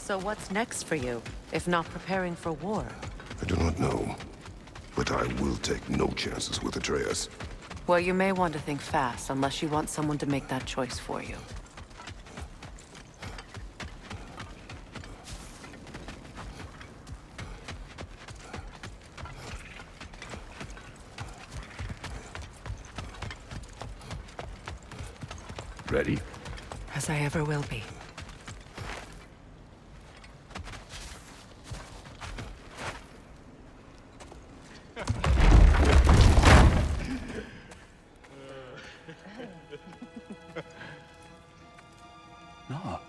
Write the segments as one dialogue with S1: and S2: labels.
S1: So what's next for you, if not preparing for war?
S2: I do not know, but I will take no chances with Atreus.
S1: Well, you may want to think fast, unless you want someone to make that choice for you.
S2: Ready?
S1: As I ever will be.
S3: No.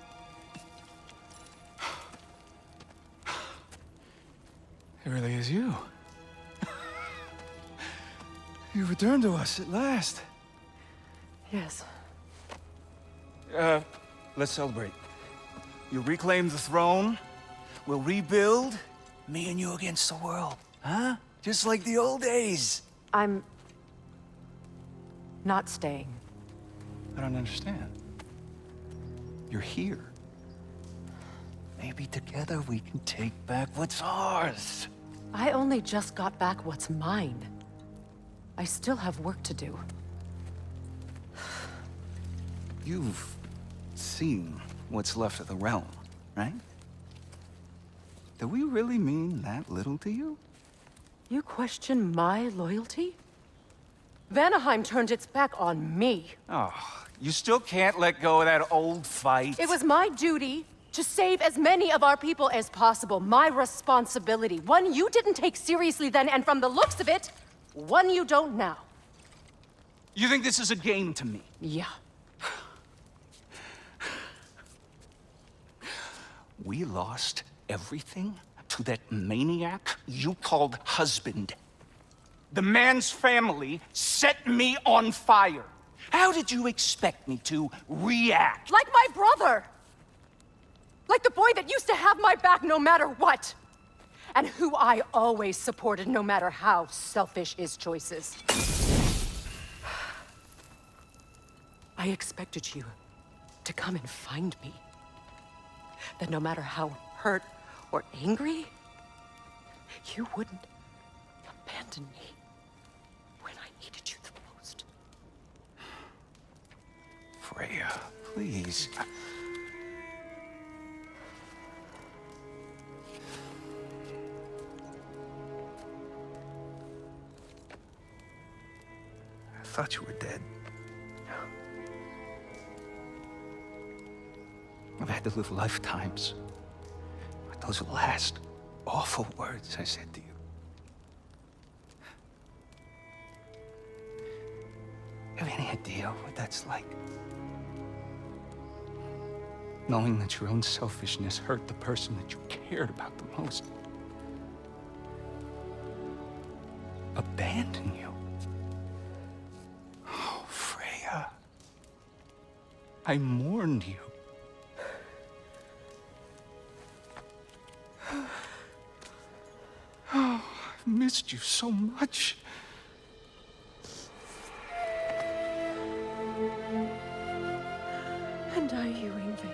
S3: It really is you. You returned to us at last.
S1: Yes.
S3: Let's celebrate. You reclaim the throne, we'll rebuild, me and you against the world. Huh? Just like the old days.
S1: I'm... not staying.
S3: I don't understand. You're here. Maybe together we can take back what's ours.
S1: I only just got back what's mine. I still have work to do.
S3: You've seen what's left of the realm, right? Do we really mean that little to you?
S1: You question my loyalty? Vanaheim turned its back on me.
S3: Oh, you still can't let go of that old fight.
S1: It was my duty to save as many of our people as possible. My responsibility. One you didn't take seriously then, and from the looks of it, one you don't now.
S3: You think this is a game to me?
S1: Yeah.
S3: We lost everything to that maniac you called husband. The man's family set me on fire. How did you expect me to react?
S1: Like my brother! Like the boy that used to have my back no matter what! And who I always supported no matter how selfish his choices. I expected you to come and find me. That no matter how hurt or angry, you wouldn't abandon me when I needed you the most.
S3: Freya, please. I thought you were dead. I've had to live lifetimes with those last awful words I said to you. You have any idea what that's like? Knowing that your own selfishness hurt the person that you cared about the most. Abandon you. Oh, Freya. I mourned you. Oh, I've missed you so much.
S1: And I you, Yngvi.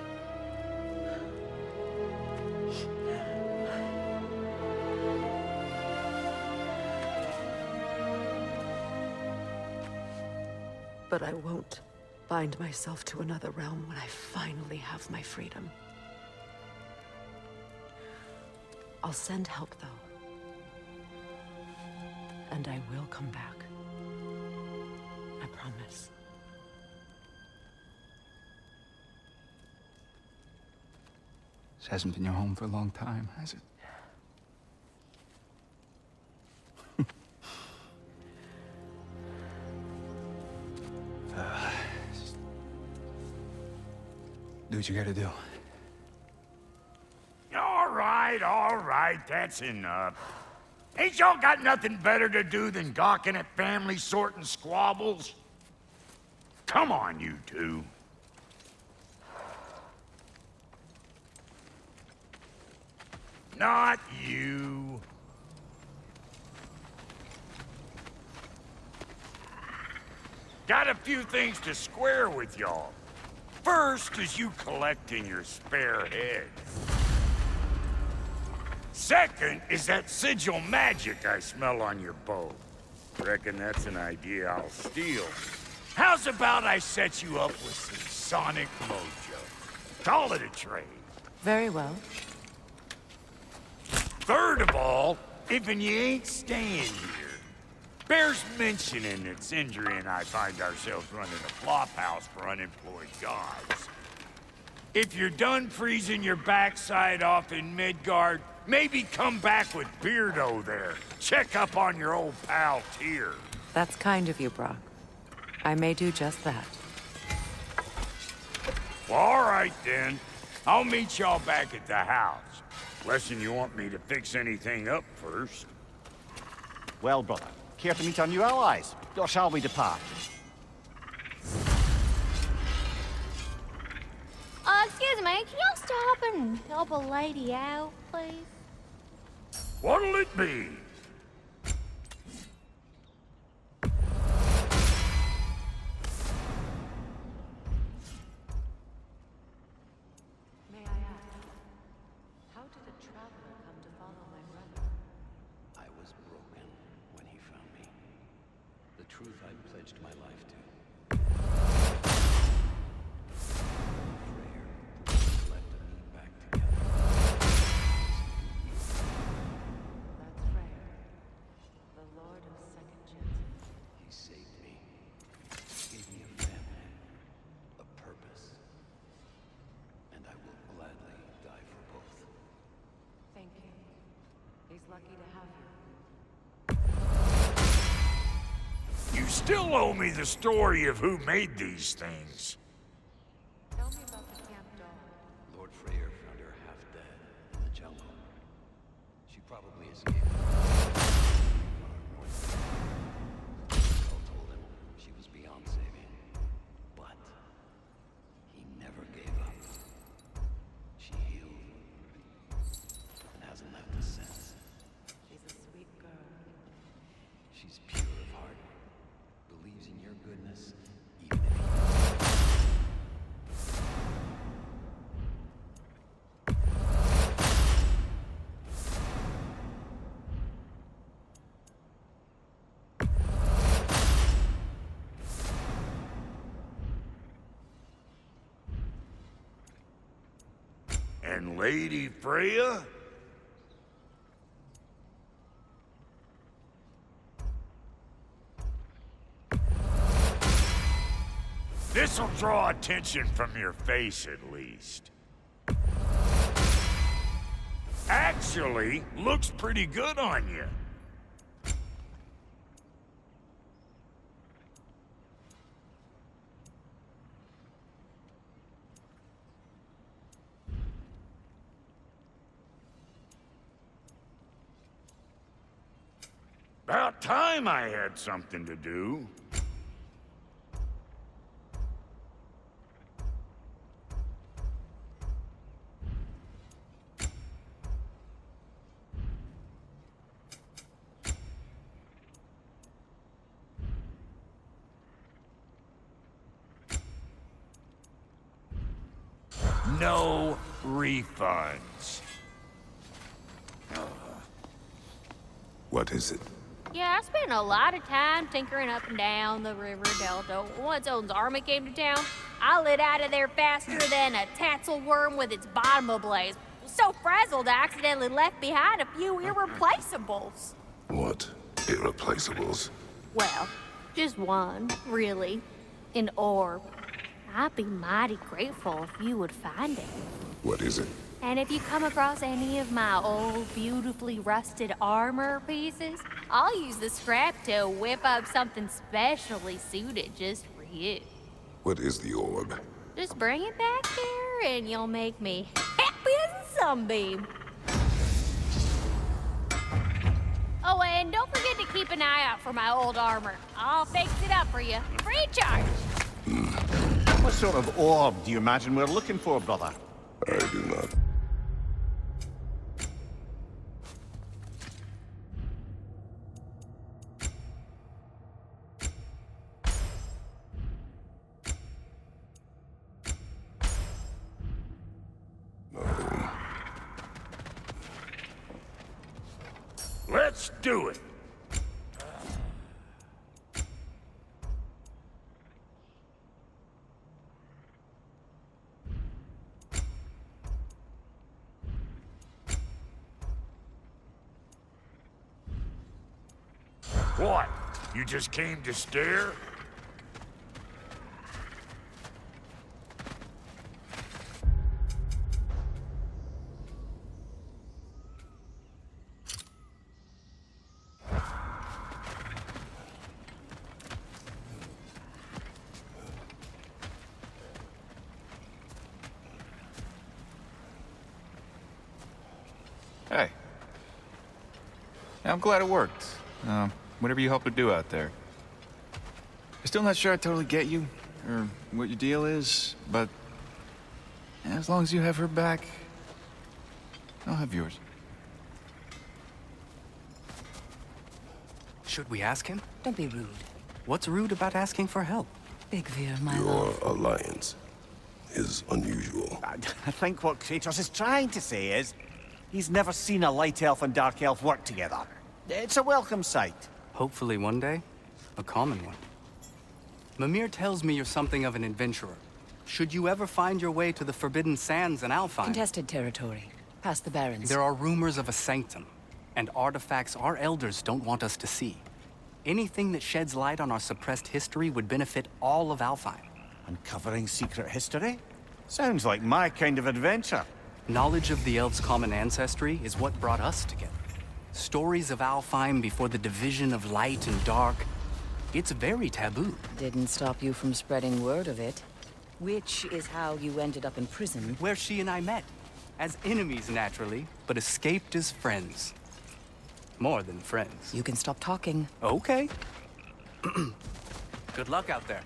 S1: But I won't bind myself to another realm when I finally have my freedom. I'll send help, though. And I will come back. I promise.
S3: This hasn't been your home for a long time, has it? Do what you gotta do.
S4: All right, that's enough. Ain't y'all got nothing better to do than gawking at family sorting squabbles? Come on, you two. Not you. Got a few things to square with y'all. First is you collecting your spare heads. Second is that sigil magic I smell on your bow. Reckon that's an idea I'll steal. How's about I set you up with some sonic mojo? Call it a trade.
S1: Very well.
S4: Third of all, if you ain't staying here, bears mentioning that Sindri and I find ourselves running a flop house for unemployed gods. If you're done freezing your backside off in Midgard, maybe come back with Beardo there. Check up on your old pal Tyr.
S1: That's kind of you, Brock. I may do just that.
S4: Well, all right then. I'll meet y'all back at the house. Lesson you want me to fix anything up first.
S5: Well, brother, care to meet our new allies? Or shall we depart?
S6: Excuse me, can y'all stop and help a lady out, please?
S4: What'll it be?
S1: May I ask, how did a traveler come to follow my brother?
S7: I was broken when he found me. The truth I pledged my life to. Freyr collected me back together.
S1: That's Freyr, the Lord of Second Chances.
S7: He saved me. Gave me a family. A purpose. And I will gladly die for both.
S1: Thank you. He's lucky to have you.
S4: You still owe me the story of who made these things.
S1: Tell me about the camp dog.
S7: Lord Freyr found her half dead in the jungle. She probably escaped. Carl told him she was beyond saving. But he never gave up. She healed and hasn't left us since.
S1: She's a sweet girl.
S7: She's pure of heart, believes in your goodness, even if you...
S4: And Lady Freya? This'll draw attention from your face, at least. Actually, looks pretty good on you. About time I had something to do. No refunds.
S2: What is it?
S6: Yeah, I spent a lot of time tinkering up and down the river delta. Once Odin's army came to town, I lit out of there faster than a tassel worm with its bottom ablaze. So frazzled, I accidentally left behind a few irreplaceables.
S2: What? Irreplaceables?
S6: Well, just one, really. An orb. I'd be mighty grateful if you would find it.
S2: What is it?
S6: And if you come across any of my old, beautifully rusted armor pieces, I'll use the scrap to whip up something specially suited just for you.
S2: What is the orb?
S6: Just bring it back here and you'll make me happy as a sunbeam. Oh, and don't forget to keep an eye out for my old armor. I'll fix it up for you, free charge.
S5: What sort of orb do you imagine we're looking for, brother?
S2: I do not.
S4: Let's do it. What? You just came to stare?
S8: Hey. Yeah, I'm glad it worked. Whatever you helped her do out there. I'm still not sure I totally get you, or what your deal is, but as long as you have her back, I'll have yours.
S9: Should we ask him?
S10: Don't be rude.
S9: What's rude about asking for help?
S10: Big Veer, my
S2: Your
S10: love.
S2: alliance is unusual.
S5: I think what Kratos is trying to say is, he's never seen a light elf and dark elf work together. It's a welcome sight.
S9: Hopefully one day, a common one. Mimir tells me you're something of an adventurer. Should you ever find your way to the Forbidden Sands in Alfheim,
S10: Contested territory. Past the Barrens.
S9: there are rumors of a sanctum, and artifacts our elders don't want us to see. Anything that sheds light on our suppressed history would benefit all of Alfheim.
S5: Uncovering secret history? Sounds like my kind of adventure.
S9: Knowledge of the elves' common ancestry is what brought us together. Stories of Alfheim before the division of light and dark. It's very taboo.
S10: Didn't stop you from spreading word of it. Which is how you ended up in prison.
S9: Where she and I met. As enemies, naturally, but escaped as friends. More than friends.
S10: You can stop talking.
S9: Okay. Good luck out there.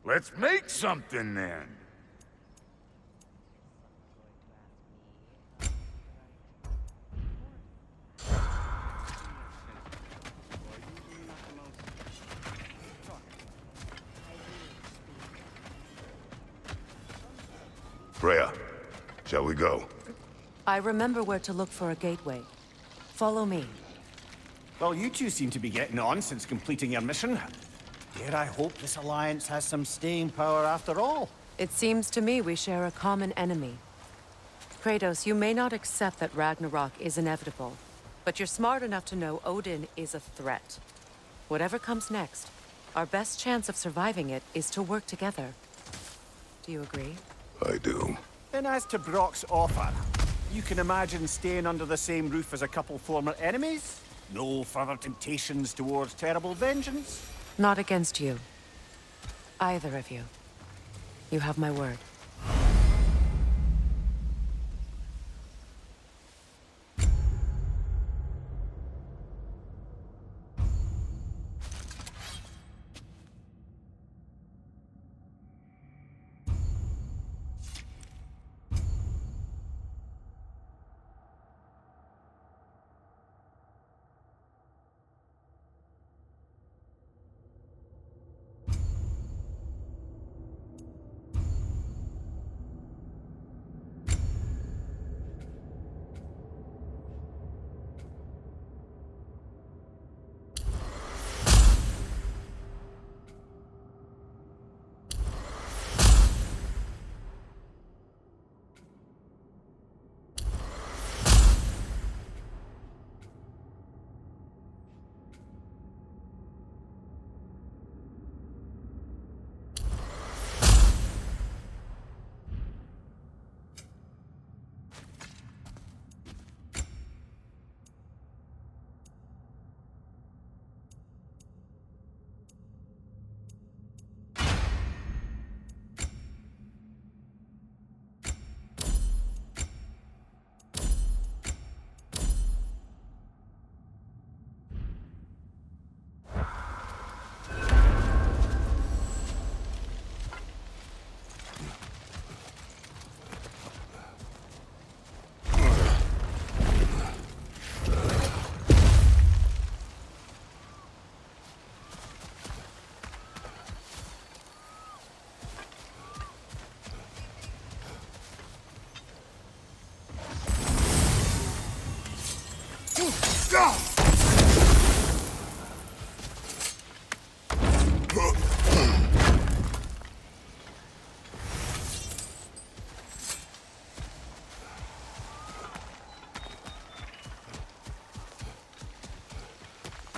S4: Let's make something then.
S2: Freya, shall we go?
S1: I remember where to look for a gateway. Follow me.
S5: Well, you two seem to be getting on since completing your mission. Dare I hope this alliance has some staying power after all?
S1: It seems to me we share a common enemy. Kratos, you may not accept that Ragnarok is inevitable, but you're smart enough to know Odin is a threat. Whatever comes next, our best chance of surviving it is to work together. Do you agree?
S2: I do.
S5: Then as to Brock's offer, you can imagine staying under the same roof as a couple former enemies? No further temptations towards terrible vengeance?
S1: Not against you. Either of you. You have my word.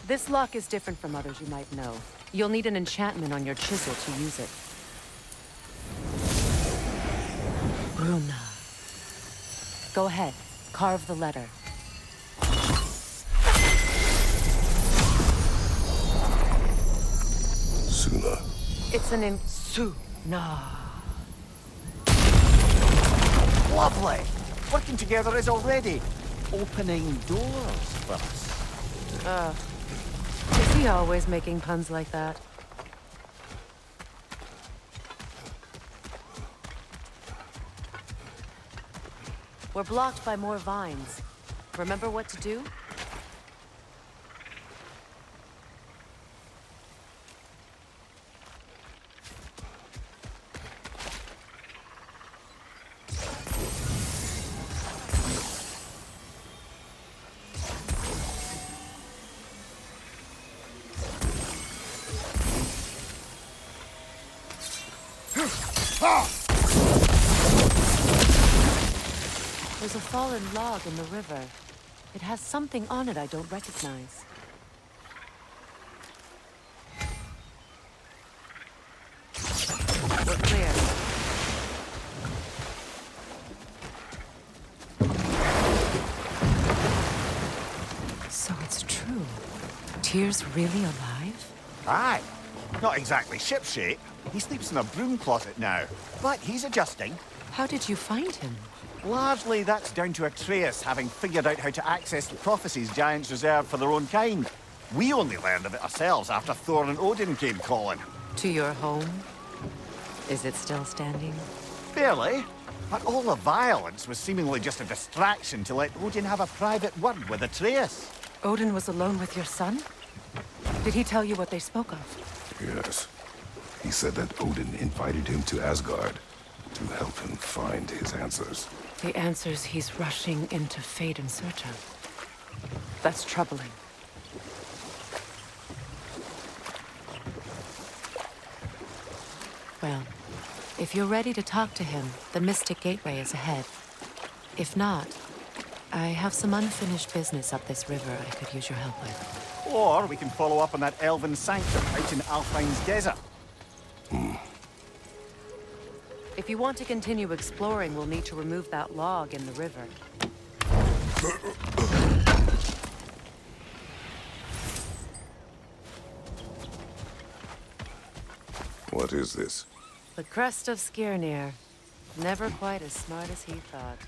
S1: This lock is different from others you might know. You'll need an enchantment on your chisel to use it. Bruna. Go ahead. Carve the letter.
S2: Suna.
S1: It's an Suna.
S5: Lovely! Working together is already opening doors for us.
S1: Is he always making puns like that? We're blocked by more vines. Remember what to do? There's a fallen log in the river. It has something on it I don't recognize. We're clear. So it's true. Tyr's really alive?
S5: Aye. Not exactly shipshape. He sleeps in a broom closet now. But he's adjusting.
S1: How did you find him?
S5: Largely, that's down to Atreus having figured out how to access the prophecies giants reserve for their own kind. We only learned of it ourselves after Thor and Odin came calling.
S1: To your home? Is it still standing?
S5: Barely. But all the violence was seemingly just a distraction to let Odin have a private word with Atreus.
S1: Odin was alone with your son? Did he tell you what they spoke of?
S2: Yes. He said that Odin invited him to Asgard to help him find his answers.
S1: The answers he's rushing into fate in search of. That's troubling. Well, if you're ready to talk to him, the Mystic Gateway is ahead. If not, I have some unfinished business up this river I could use your help with.
S5: Or we can follow up on that elven sanctum out in Alfine's desert.
S1: If you want to continue exploring, we'll need to remove that log in the river.
S2: What is this?
S1: The crest of Skirnir. Never quite as smart as he thought.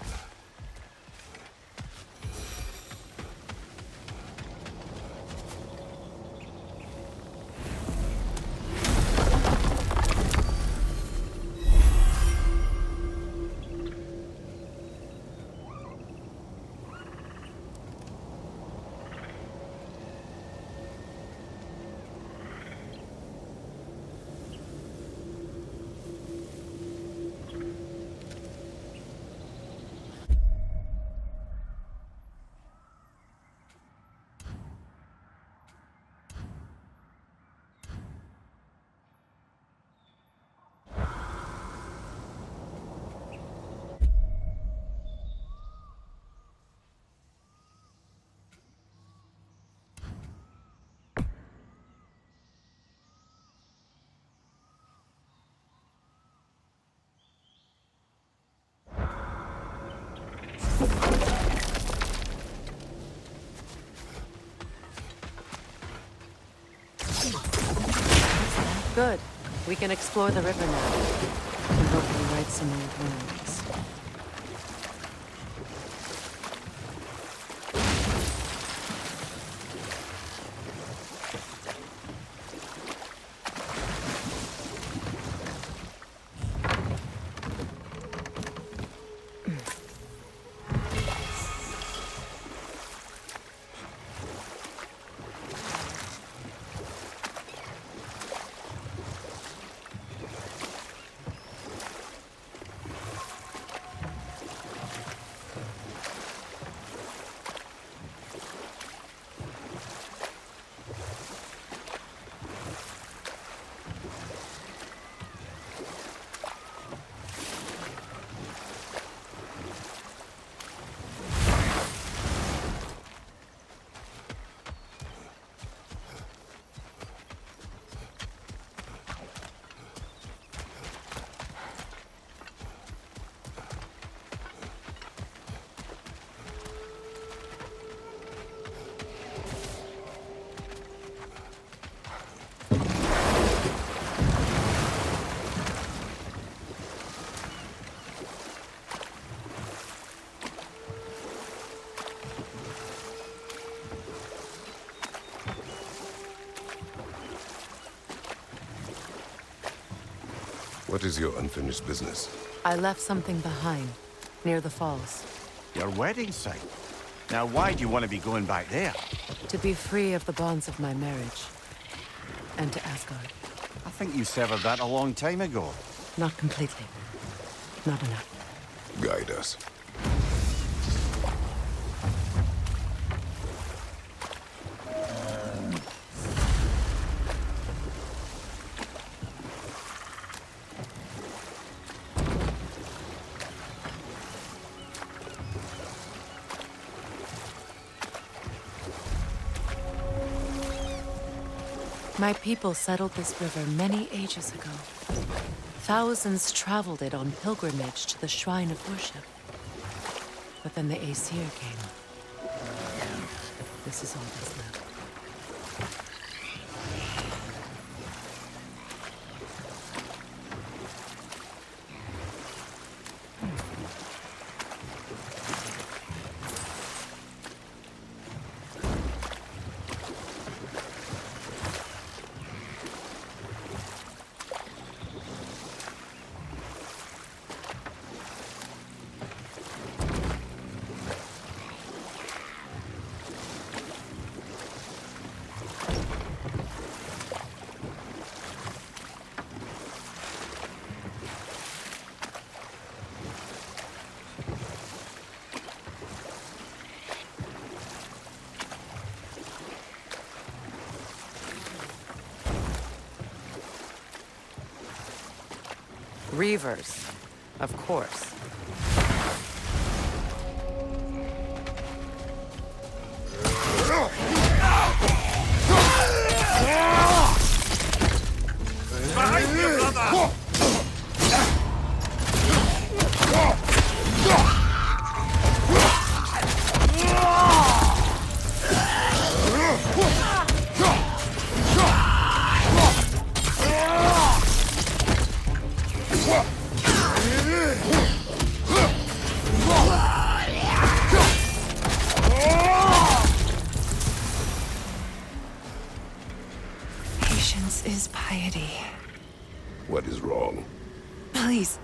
S1: Good. We can explore the river now. And hopefully right some old wounds.
S2: What is your unfinished business?
S1: I left something behind, near the falls.
S5: Your wedding site. Now, why do you want to be going back there?
S1: To be free of the bonds of my marriage. And to Asgard.
S5: I think you severed that a long time ago.
S1: Not completely. Not enough.
S2: Guide us.
S1: My people settled this river many ages ago. Thousands traveled it on pilgrimage to the shrine of worship. But then the Aesir came. This is all that's left. Reavers, of course.
S4: Behind you, brother!
S11: Patience is piety.
S2: What is wrong?
S11: Please,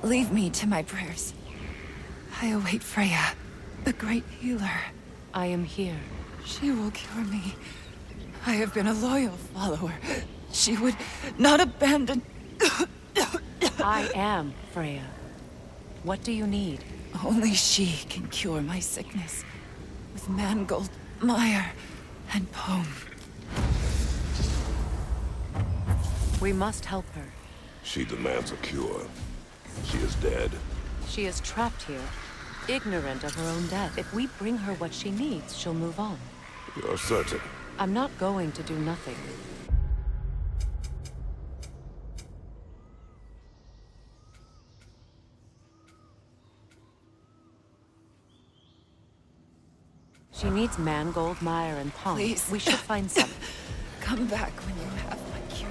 S11: leave me to my prayers. I await Freya, the great healer.
S1: I am here.
S11: She will cure me. I have been a loyal follower. She would not abandon...
S1: I am Freya. What do you need?
S11: Only she can cure my sickness. With mangold, mire, and poem.
S1: We must help her.
S2: She demands a cure. She is dead.
S1: She is trapped here, ignorant of her own death. If we bring her what she needs, she'll move on.
S2: You're certain?
S1: I'm not going to do nothing. She needs mangold, mire, and palm.
S11: Please.
S1: We should find some.
S11: Come back when you have my cure.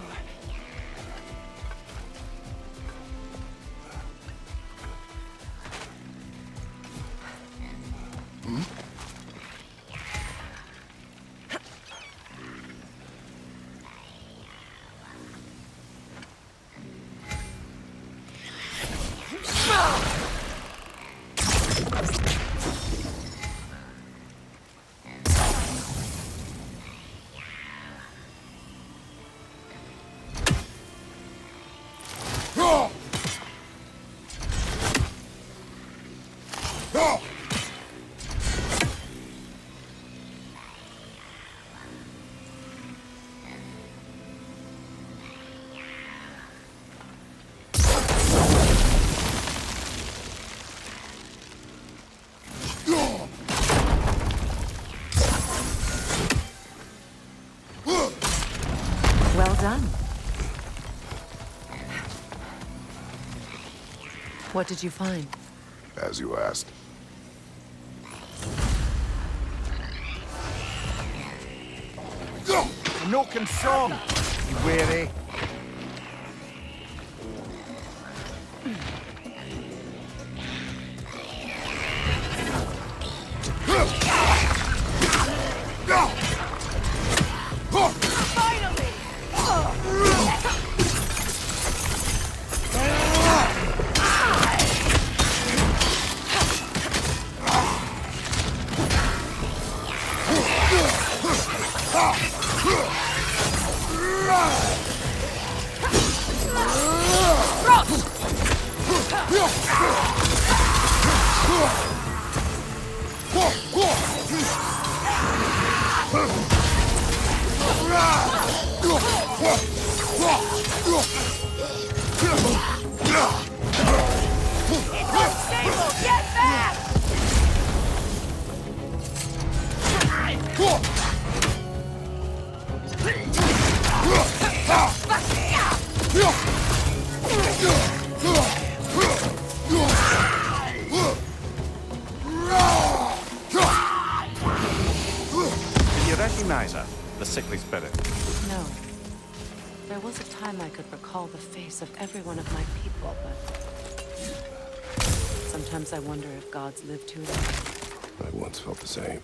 S1: Well done. What did you find?
S2: As you asked.
S5: No concern, you weary.
S6: Unstable! Get back!
S5: Do you recognize her? The sickly spirit?
S1: No. There was a time I could recall the face of every one of my people, but sometimes I wonder if gods live too long.
S2: I once felt the same.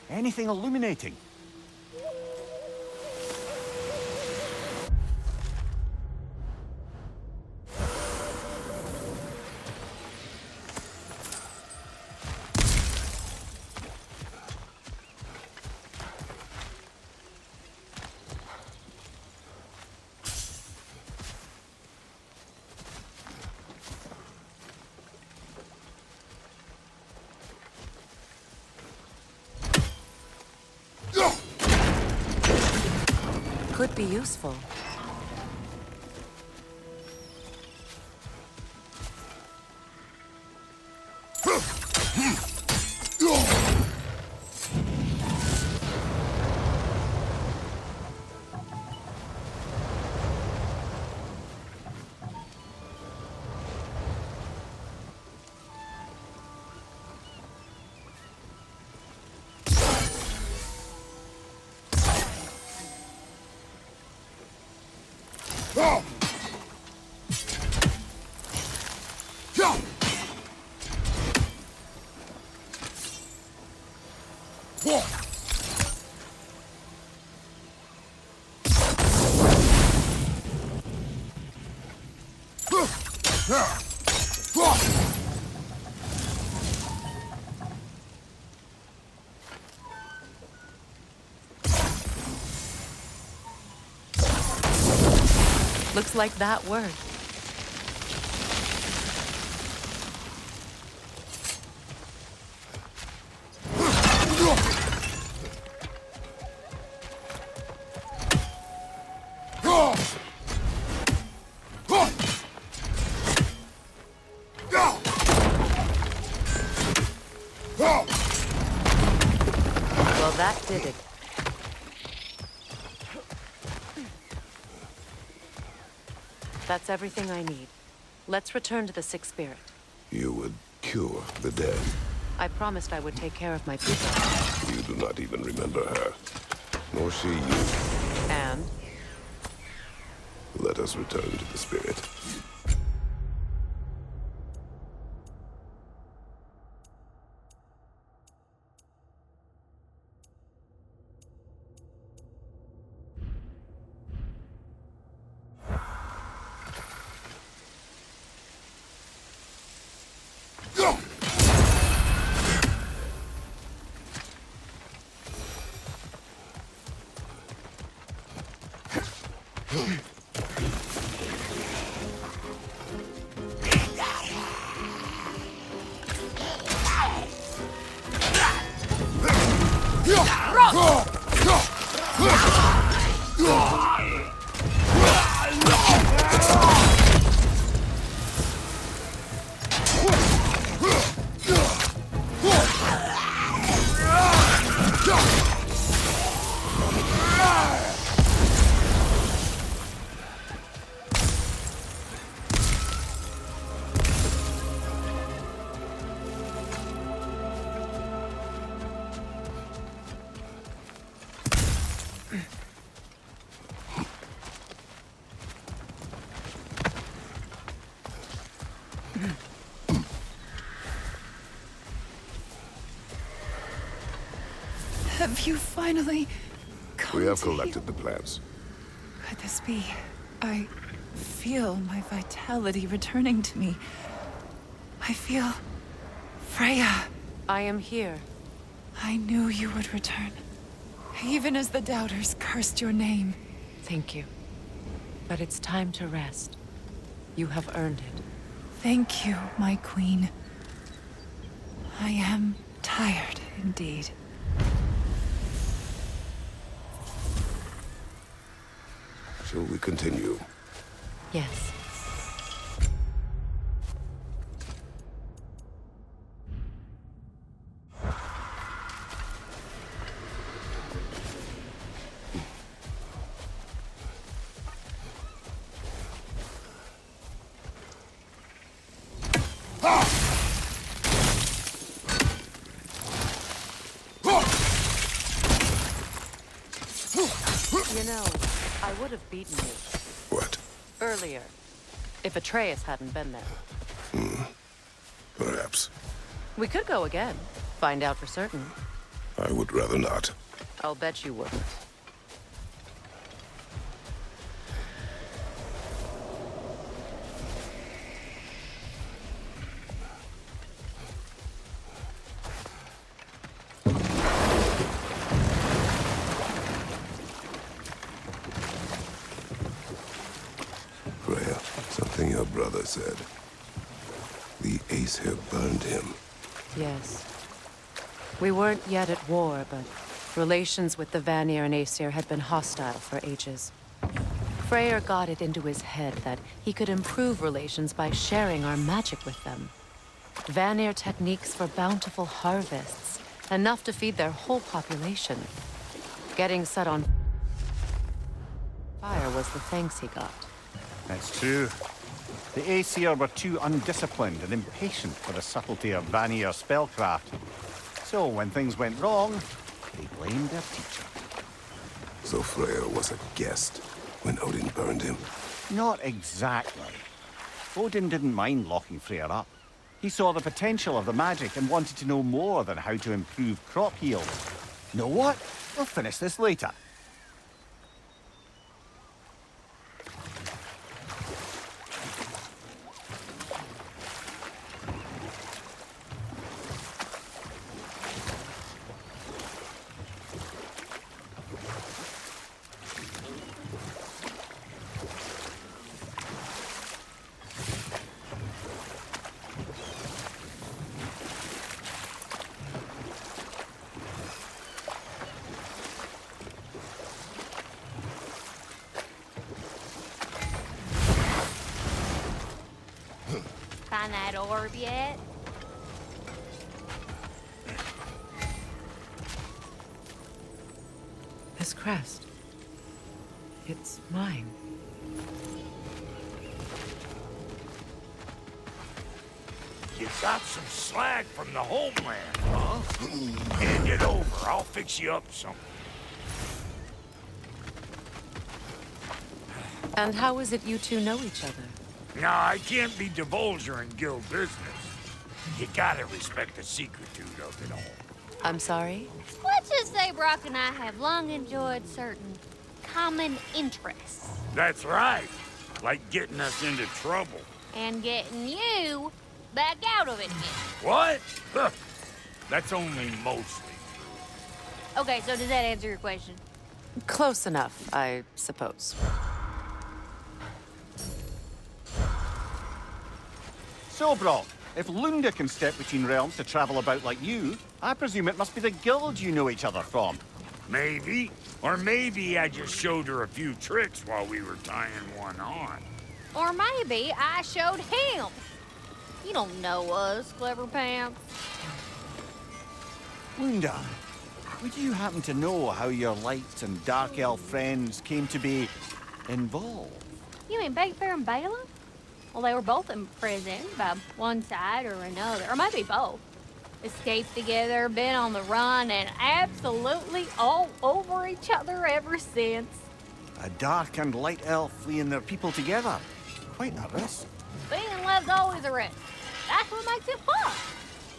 S5: Anything illuminating?
S1: Could be useful. Looks like that word. Well, that did it. That's everything I need. Let's return to the Sick Spirit.
S2: You would cure the dead.
S1: I promised I would take care of my people.
S2: You do not even remember her, nor she you.
S1: And?
S2: Let us return to the spirit.
S11: Have you finally come
S2: We have
S11: to
S2: collected the plants.
S11: Could this be? I feel my vitality returning to me. I feel... Freya.
S1: I am here.
S11: I knew you would return. Even as the doubters cursed your name.
S1: Thank you. But it's time to rest. You have earned it.
S11: Thank you, my queen. I am tired. Indeed.
S2: Shall we continue?
S1: Yes. You know, I would have beaten you
S2: What?
S1: earlier if Atreus hadn't been there.
S2: Perhaps.
S1: We could go again, find out for certain.
S2: I would rather not.
S1: I'll bet you wouldn't.
S2: Freya, something your brother said. The Aesir burned him.
S1: Yes. We weren't yet at war, but relations with the Vanir and Aesir had been hostile for ages. Freyr got it into his head that he could improve relations by sharing our magic with them. Vanir techniques for bountiful harvests, enough to feed their whole population. Getting set on fire was the thanks he got.
S5: That's true. The Aesir were too undisciplined and impatient for the subtlety of Vanir spellcraft. So when things went wrong, they blamed their teacher.
S2: So Freya was a guest when Odin burned him.
S5: Not exactly. Odin didn't mind locking Freyr up. He saw the potential of the magic and wanted to know more than how to improve crop yield. Know what? We'll finish this later.
S6: Find that orb yet?
S1: This crest. It's mine.
S4: You got some slag from the homeland, huh? Hand it over. I'll fix you up something.
S1: And how is it you two know each other?
S4: Now, I can't be divulger in guild business. You gotta respect the secretude of it all.
S1: I'm sorry?
S6: Let's just say Brock and I have long enjoyed certain common interests.
S4: That's right. Like getting us into trouble.
S6: And getting you back out of it again.
S4: What? Huh. That's only mostly.
S6: Okay, so does that answer your question?
S1: Close enough, I suppose.
S5: So, Brock, if Lunda can step between realms to travel about like you, I presume it must be the guild you know each other from.
S4: Maybe. Or maybe I just showed her a few tricks while we were tying one on.
S6: Or maybe I showed him. You don't know us, Clever Pants.
S5: Lunda, would you happen to know how your light and dark elf friends came to be involved?
S6: You mean Big Bear and Balaam? Well, they were both imprisoned by one side or another, or maybe both. Escaped together, been on the run, and absolutely all over each other ever since.
S5: A dark and light elf fleeing their people together. Quite a risk.
S6: Being love's always a risk. That's what makes it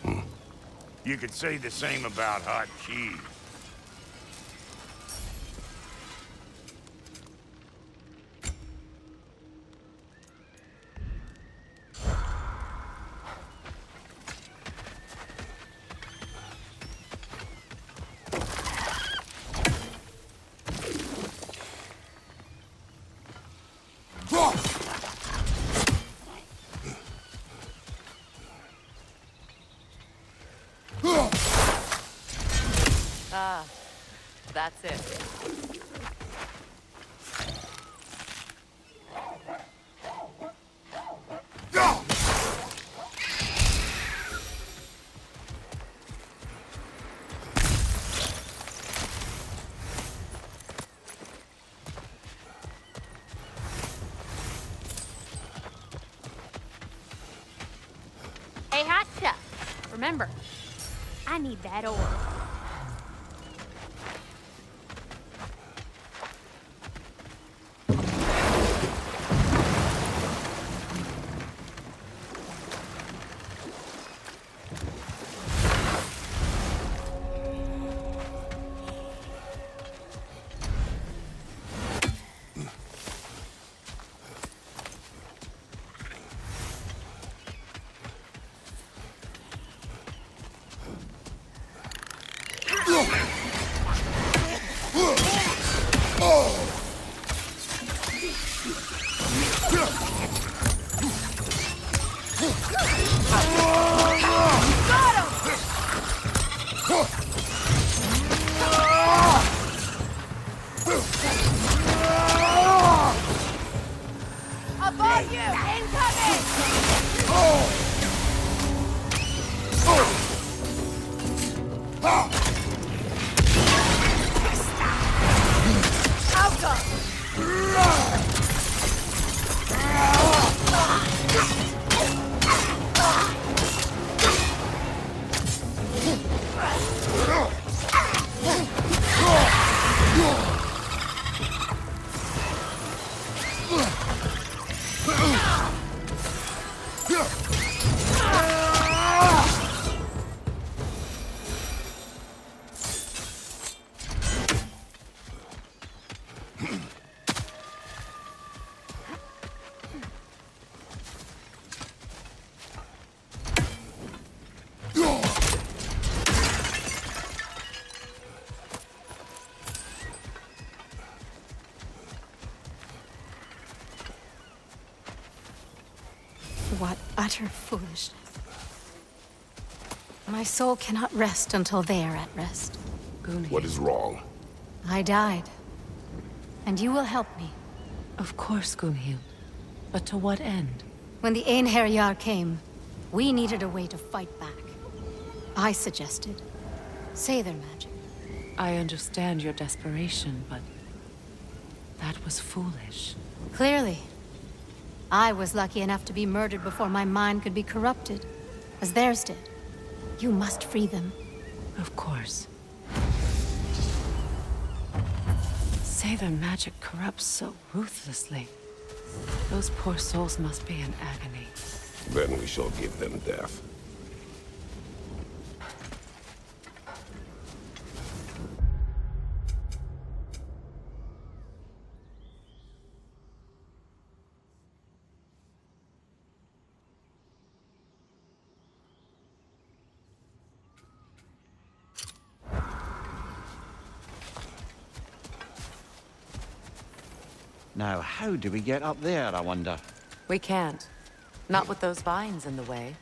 S6: fun.
S4: You could say the same about hot cheese.
S1: Ah, that's it.
S6: Hey, Hotcha. Remember, I need that ore.
S11: Above you! Incoming!
S12: What utter foolishness. My soul cannot rest until they are at rest.
S2: What is wrong?
S12: I died. And you will help me.
S1: Of course, Gunhild. But to what end?
S12: When the Einherjar came, we needed a way to fight back. I suggested Sather magic.
S1: I understand your desperation, but that was foolish.
S12: Clearly. I was lucky enough to be murdered before my mind could be corrupted, as theirs did. You must free them.
S1: Of course. Sather magic corrupts so ruthlessly. Those poor souls must be in agony.
S2: Then we shall give them death.
S5: Now, how do we get up there, I wonder?
S1: We can't. Not with those vines in the way.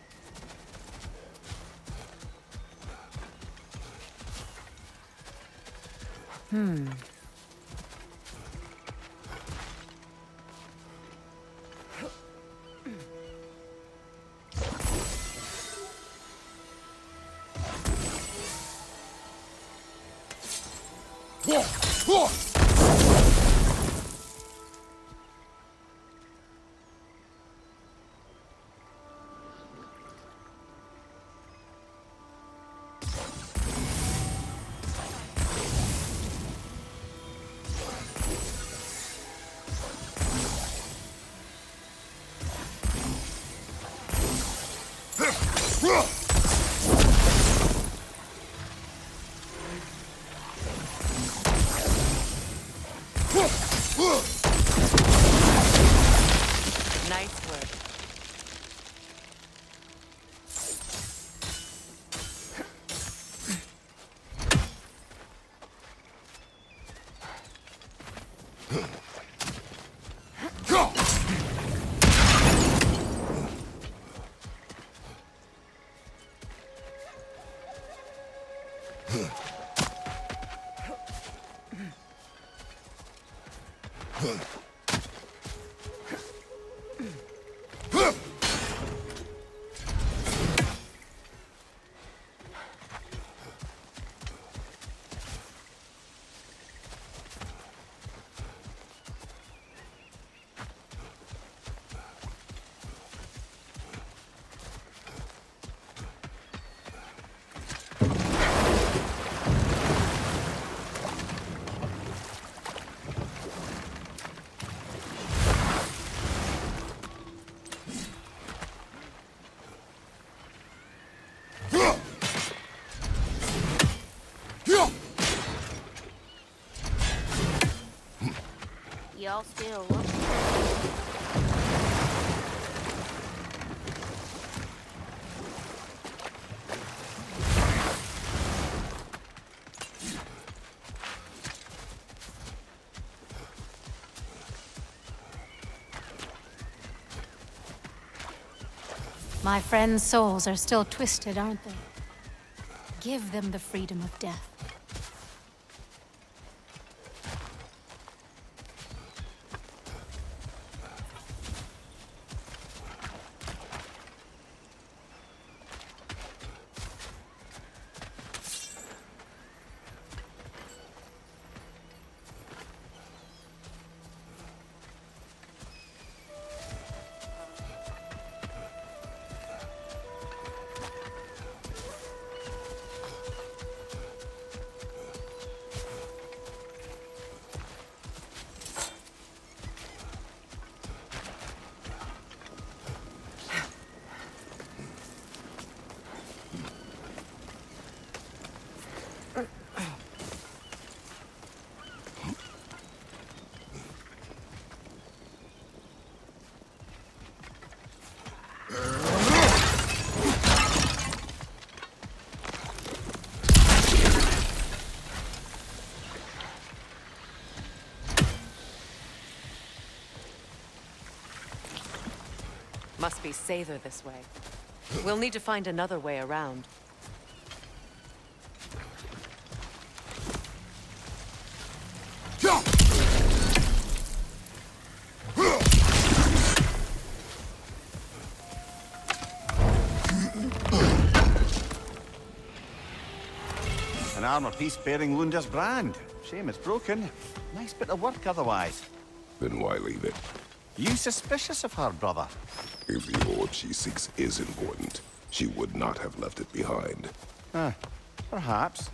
S1: Nice work.
S6: Y'all still
S12: My friends' souls are still twisted, aren't they? Give them the freedom of death.
S1: Must be safer this way. We'll need to find another way around.
S5: An armor piece bearing Lunda's brand. Shame it's broken. Nice bit of work otherwise.
S2: Then why leave it?
S5: You suspicious of her, brother?
S2: If the orb she seeks is important, she would not have left it behind.
S5: Perhaps.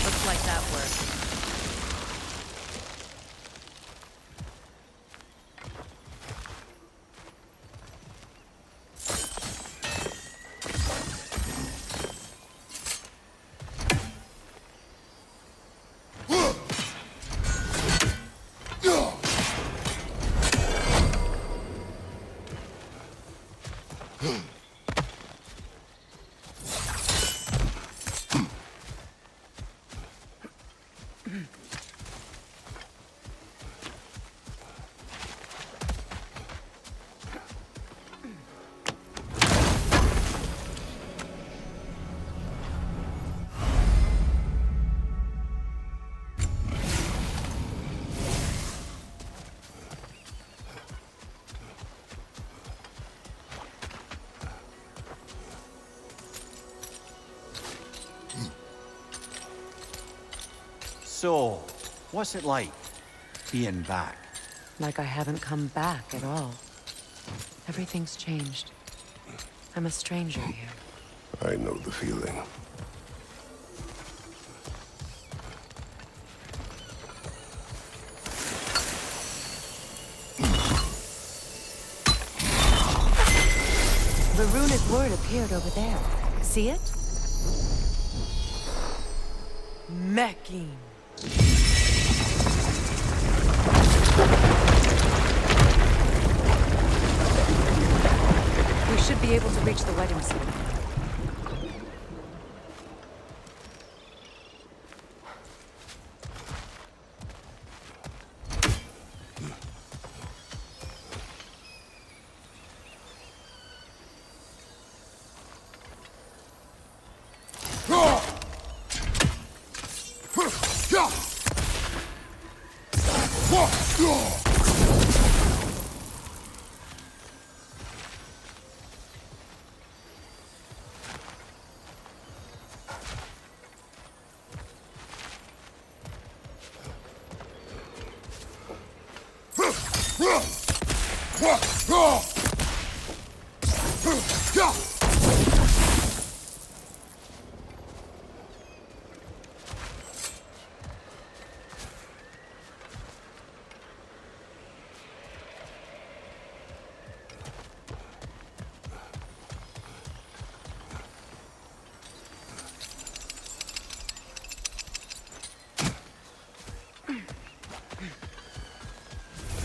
S1: Looks like that worked.
S5: So, what's it like, being back?
S1: Like I haven't come back at all. Everything's changed. I'm a stranger here.
S2: I know the feeling.
S1: The runic word appeared over there. See it? Mecking. We should be able to reach the wedding center.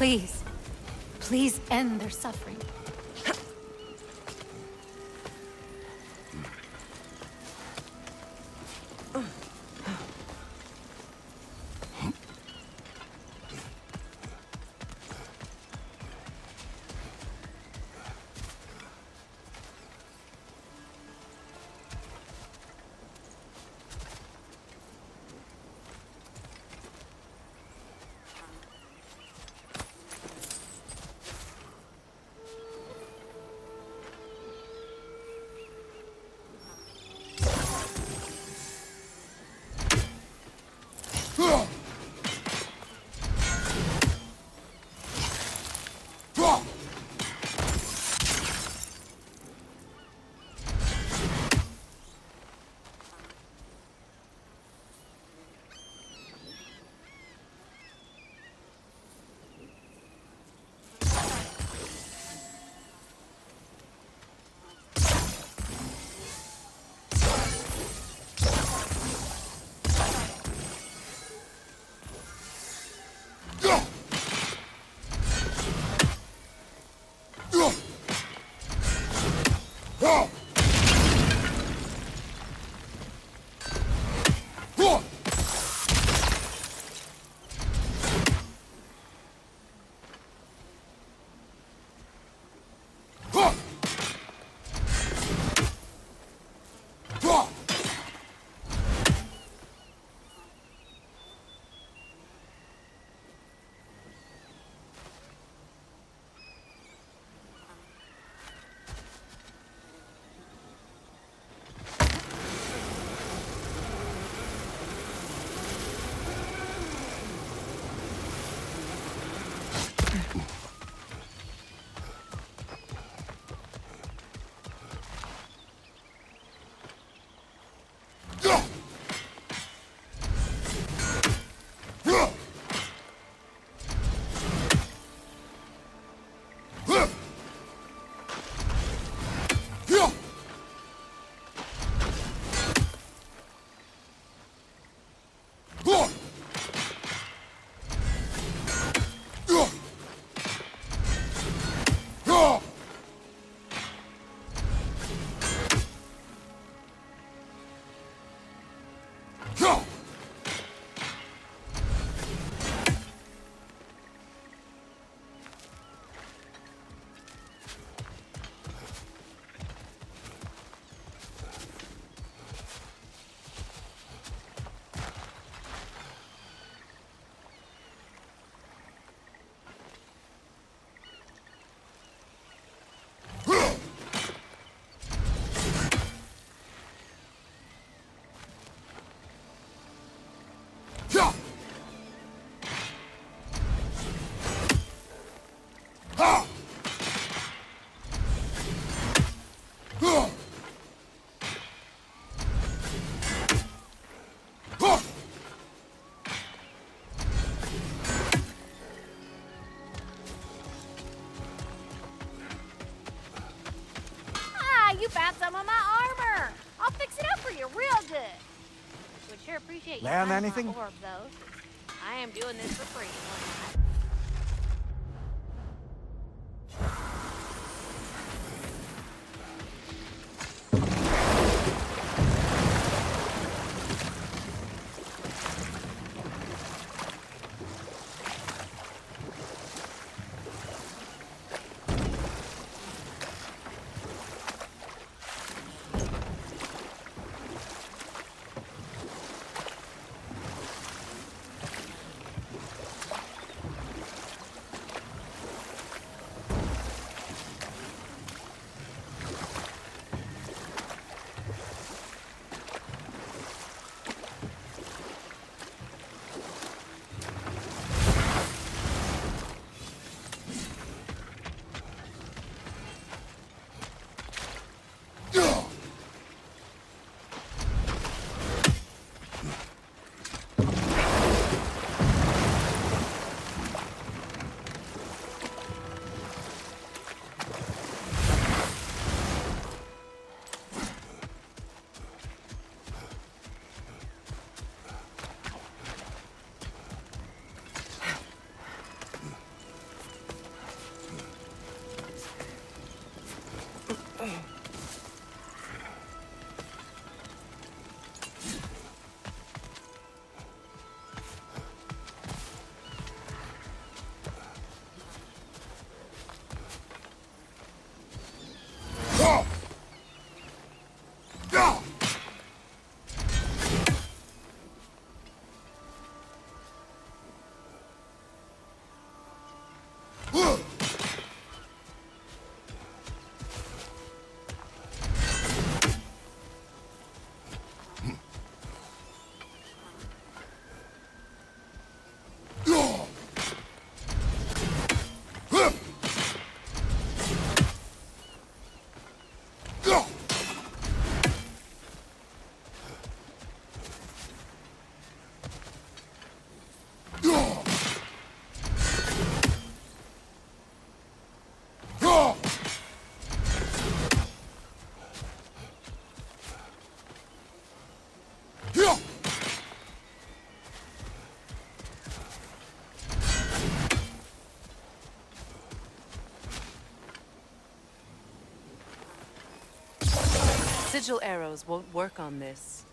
S12: Please. Please end their suffering.
S6: you found some of my armor. I'll fix it up for you real good. Would sure appreciate you
S5: Learn
S6: finding
S5: anything?
S6: my orb, though. I am doing this for free.
S1: Sigil arrows won't work on this.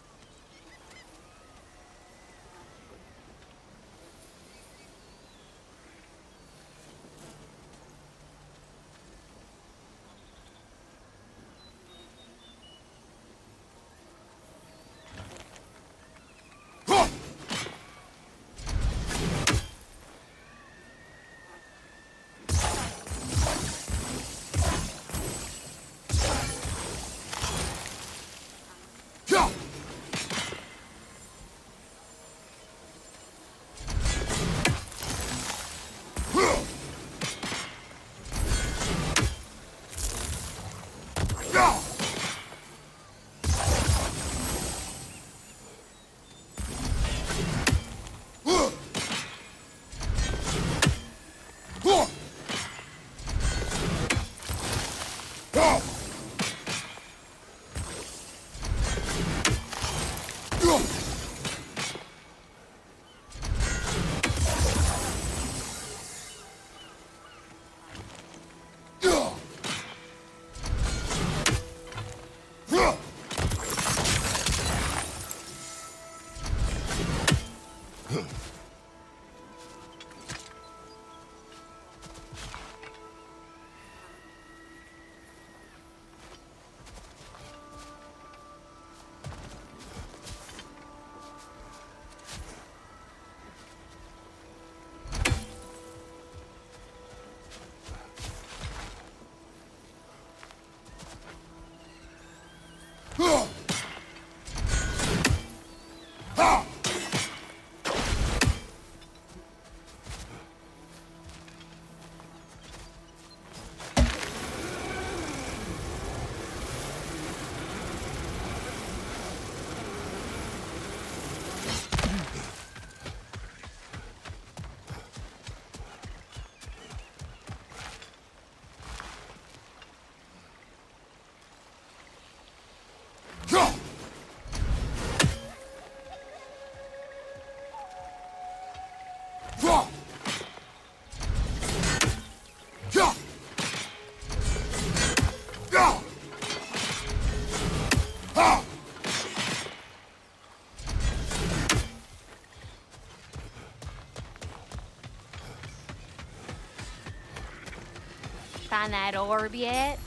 S6: find that orb yet?